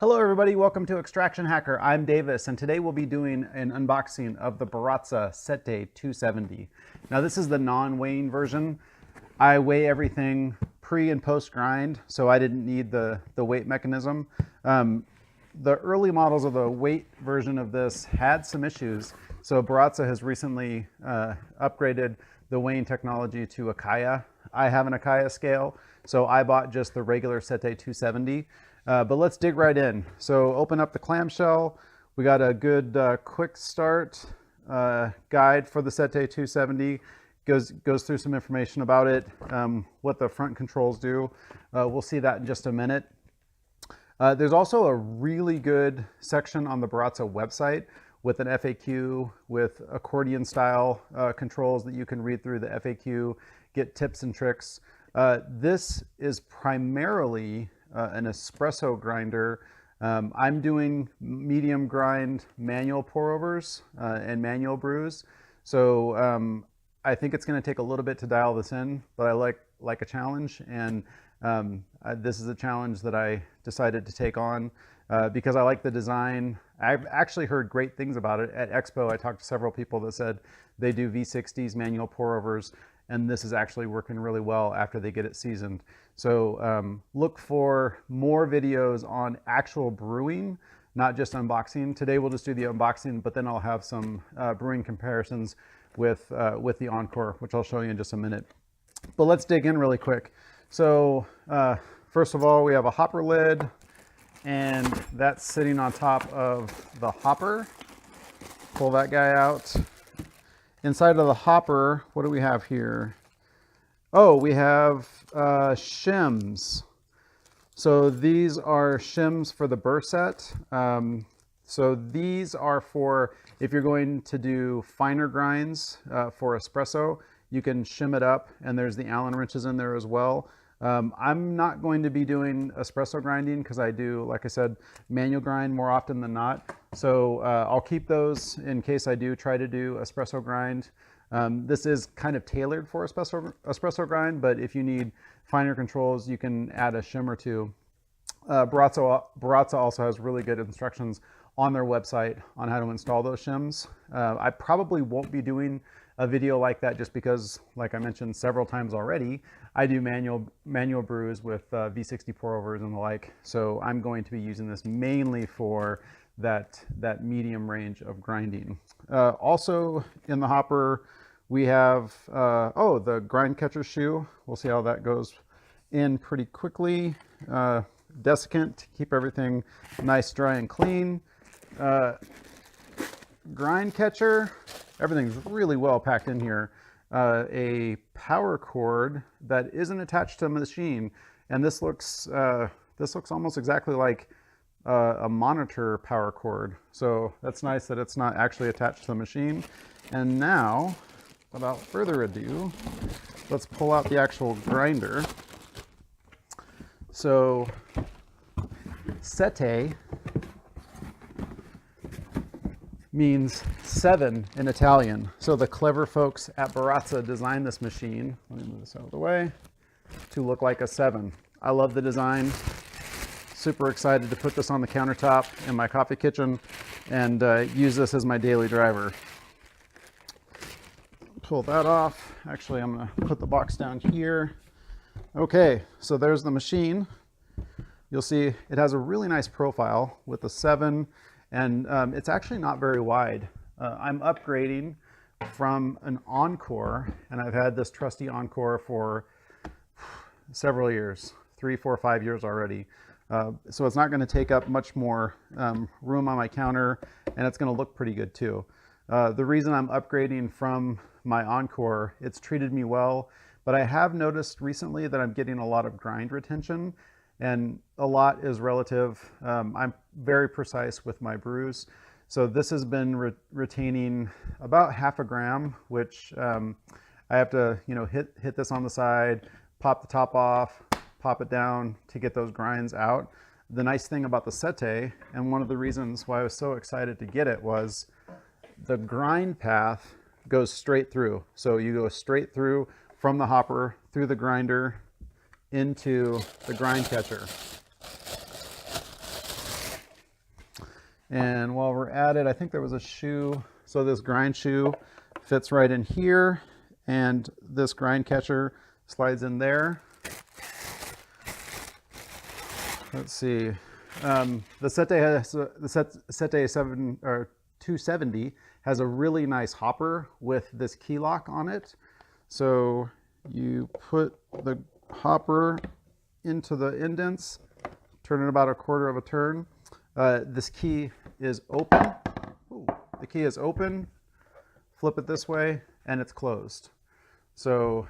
Hello everybody, welcome to Extraction Hacker. I'm Davis and today we'll be doing an unboxing of the Baratza Sette 270. Now this is the non-weighing version. I weigh everything pre and post grind, so I didn't need the weight mechanism. The early models of the weight version of this had some issues, so Baratza has recently upgraded the weighing technology to a Kaya. I have an Akaya scale, so I bought just the regular Sette 270. But let's dig right in. So open up the clamshell. We got a good quick start guide for the Sette 270. Goes through some information about it, what the front controls do. We'll see that in just a minute. There's also a really good section on the Baratza website with an FAQ with accordion style controls that you can read through the FAQ, get tips and tricks. This is primarily an espresso grinder. I'm doing medium grind manual pour overs and manual brews. So I think it's going to take a little bit to dial this in, but I like a challenge, and this is a challenge that I decided to take on because I like the design. I've actually heard great things about it. At Expo, I talked to several people that said they do V60s manual pour overs, and this is actually working really well after they get it seasoned. So look for more videos on actual brewing, not just unboxing. Today we'll just do the unboxing, but then I'll have some brewing comparisons with the Encore, which I'll show you in just a minute. But let's dig in really quick. So first of all, we have a hopper lid, and that's sitting on top of the hopper. Pull that guy out. Inside of the hopper, what do we have here? Oh, we have shims. So these are shims for the burr set. So these are for if you're going to do finer grinds for espresso, you can shim it up, and there's the Allen wrenches in there as well. I'm not going to be doing espresso grinding because I do, like I said, manual grind more often than not. So I'll keep those in case I do try to do espresso grind. This is kind of tailored for espresso grind, but if you need finer controls, you can add a shim or two. Baratza also has really good instructions on their website on how to install those shims. I probably won't be doing a video like that just because, like I mentioned several times already, I do manual brews with V60 pour overs and the like. So I'm going to be using this mainly for that medium range of grinding. Also in the hopper, we have, the grind catcher shoe. We'll see how that goes in pretty quickly. Desiccant to keep everything nice, dry, and clean. Grind catcher, everything's really well packed in here. A power cord that isn't attached to the machine, and this looks almost exactly like a monitor power cord. So that's nice that it's not actually attached to the machine. And now, without further ado, let's pull out the actual grinder. So Sette means 7 in Italian. So the clever folks at Baratza designed this machine, let me move this out of the way, to look like a 7. I love the design. Super excited to put this on the countertop in my coffee kitchen and use this as my daily driver. Pull that off. Actually, I'm gonna put the box down here. Okay, so there's the machine. You'll see it has a really nice profile with a 7, and it's actually not very wide. I'm upgrading from an Encore, and I've had this trusty Encore for several years, 3, 4, 5 years already. So it's not going to take up much more room on my counter, and it's going to look pretty good too. The reason I'm upgrading from my Encore, it's treated me well, but I have noticed recently that I'm getting a lot of grind retention, and a lot is relative. I'm very precise with my brews. So this has been retaining about 0.5 gram, which I have to, hit this on the side, pop the top off, pop it down to get those grinds out. The nice thing about the Sette, and one of the reasons why I was so excited to get it, was the grind path goes straight through. So you go straight through from the hopper, through the grinder, into the grind catcher. And while we're at it, I think there was a shoe. So this grind shoe fits right in here, and this grind catcher slides in there. Let's see. The Sette has the Sette 270 has a really nice hopper with this key lock on it. So you put the hopper into the indents, turn it about a quarter of a turn. This key is open. Ooh, the key is open. Flip it this way, and it's closed. So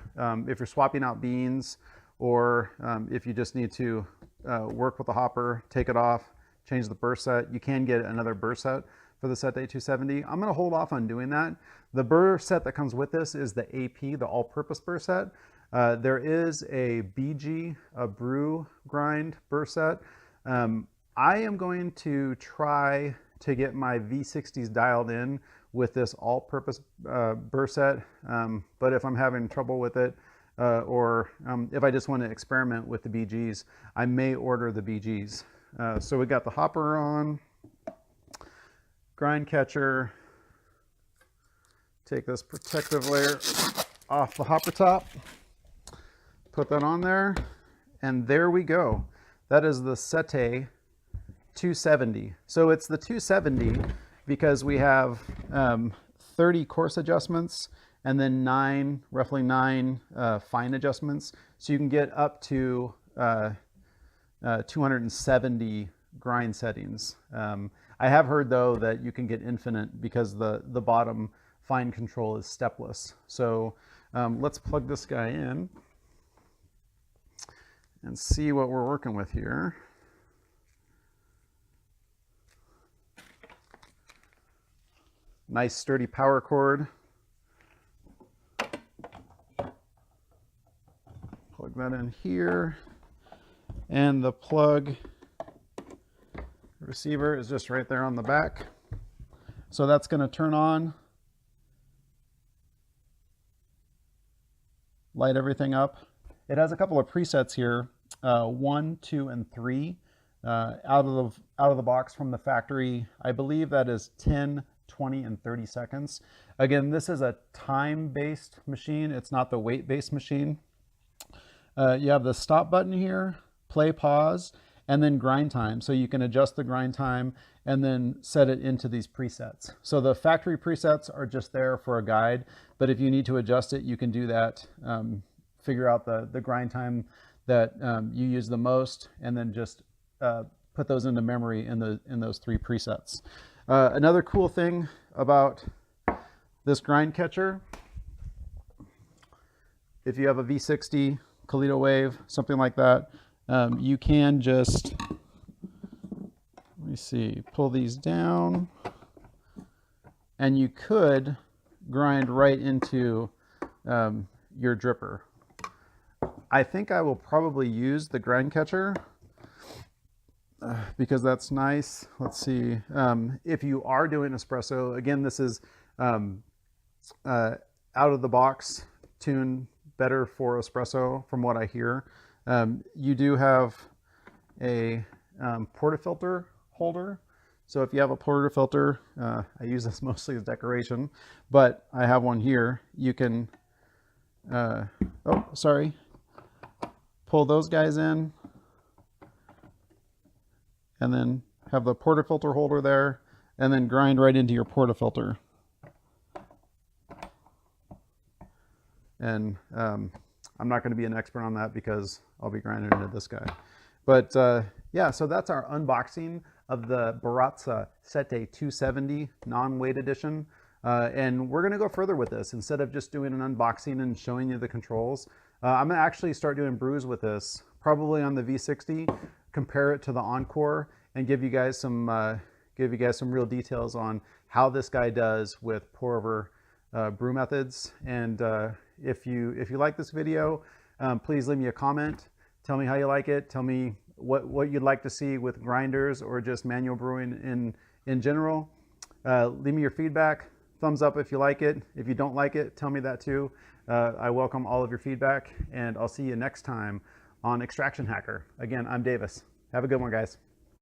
if you're swapping out beans, or if you just need to work with the hopper, take it off, change the burr set, you can get another burr set for the Sette 270. I'm going to hold off on doing that. The burr set that comes with this is the AP, the all-purpose burr set. There is a BG, a brew grind burr set. I am going to try to get my V60s dialed in with this all-purpose burr set, but if I'm having trouble with it, or if I just want to experiment with the BGs, I may order the BGs. So we got the hopper on, grind catcher, take this protective layer off the hopper top, put that on there, and there we go. That is the Sette 270. So it's the 270 because we have 30 coarse adjustments and then roughly nine fine adjustments. So you can get up to 270 grind settings. I have heard though that you can get infinite because the bottom fine control is stepless. So let's plug this guy in and see what we're working with here. Nice sturdy power cord. Plug that in here. And the plug receiver is just right there on the back. So that's going to turn on, light everything up. It has a couple of presets here, 1, 2, and 3 out of the box from the factory. I believe that is 10, 20, and 30 seconds. Again, this is a time-based machine. It's not the weight-based machine. You have the stop button here, play, pause, and then grind time. So you can adjust the grind time and then set it into these presets. So the factory presets are just there for a guide, but if you need to adjust it, you can do that. Figure out the grind time that you use the most, and then just put those into memory in those 3 presets. Another cool thing about this grind catcher, if you have a V60, Kalito Wave, something like that, you can just, let me see, pull these down, and you could grind right into your dripper. I think I will probably use the grind catcher because that's nice. Let's see. If you are doing espresso, again, this is out of the box tuned better for espresso from what I hear. You do have a portafilter holder. So if you have a portafilter, I use this mostly as decoration, but I have one here. You can, pull those guys in, and then have the portafilter holder there, and then grind right into your portafilter. And I'm not going to be an expert on that because I'll be grinding into this guy. But yeah, so that's our unboxing of the Baratza Sette 270 non-weight edition. And we're going to go further with this. Instead of just doing an unboxing and showing you the controls, I'm going to actually start doing brews with this, probably on the V60, compare it to the Encore, and give you guys some real details on how this guy does with pour-over brew methods. And if you like this video, please leave me a comment. Tell me how you like it. Tell me what you'd like to see with grinders or just manual brewing in general. Leave me your feedback. Thumbs up if you like it. If you don't like it, tell me that too. I welcome all of your feedback, and I'll see you next time on Extraction Hacker. Again, I'm Davis. Have a good one, guys.